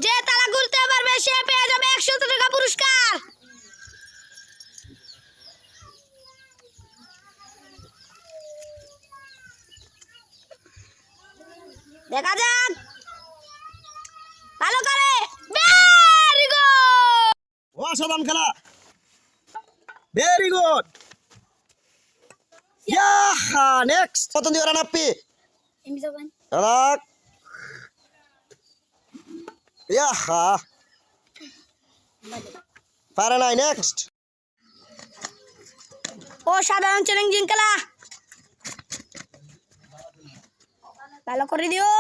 যে তালা খুলতে পারবে সে পেয়ে যাবে 100 টাকা পুরস্কার। দেখা যাক ভালো করে। ভেরি গুড, অসাধারণ খেলা, ভেরি গুড। ইয়াহা, নেক্সট কত দিয়ে রান আপনি? রাখ। ইয়াহা, পারে নাই। নেক্সট। অসাধারণ চ্যালেঞ্জিং খেলা, ভালো করে দিও।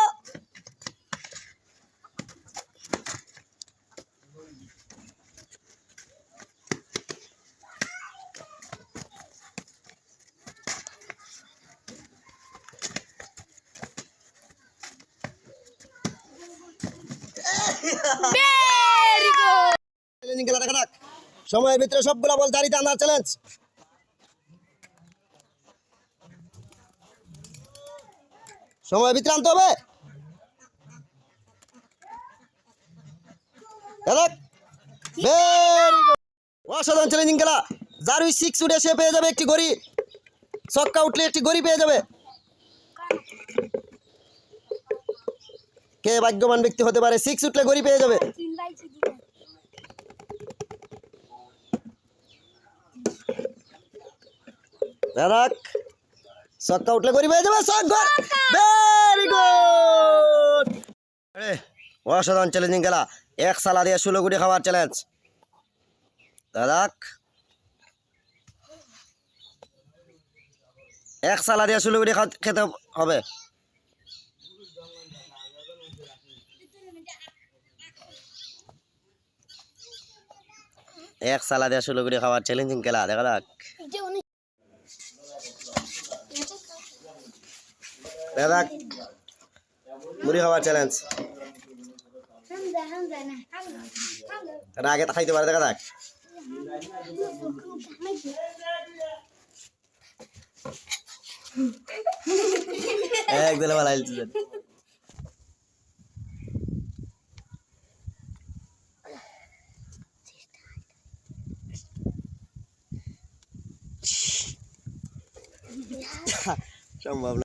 ভেরি গুড, চ্যালেঞ্জিং খেলা, দেখা যাক। সময়ের ভিতরে সবগুলা বল দাঁড়িয়ে আনার চ্যালেঞ্জ। সময়ের ভিতরে আনতে হবে। দেখা যাক। ভেরি গুড, অসাধারণ চ্যালেঞ্জিং খেলা। যার ওই 6 উঠে সে পেয়ে যাবে একটি ঘড়ি। ছক্কা উঠলে একটি ঘড়ি পেয়ে যাবে। কে ভাগ্যবান ব্যক্তি হতে পারে? 6 উঠলে ঘড়ি পেয়ে যাবে। দেখ, ছক্কা উঠলে ঘড়ি পেয়ে যাবে। Very good. অসাধারণ চ্যালেঞ্জিং খেলা। 1 সালা দিয়ে 16 গুটি খাওয়ার চ্যালেঞ্জ। দেখ, 1 সালা দিয়ে 16 গুটি খেতে হবে। এক সালা দিয়ে 16 গুটি খাওয়ার চ্যালেঞ্জিং খেলা, দেখা যাক। দেখ, মুড়ি খাওয়ার চ্যালেঞ্জ। আগে খাইতে পারে, দেখা যাক। এক দিলে ভালো আইলছে। সম্ভব না।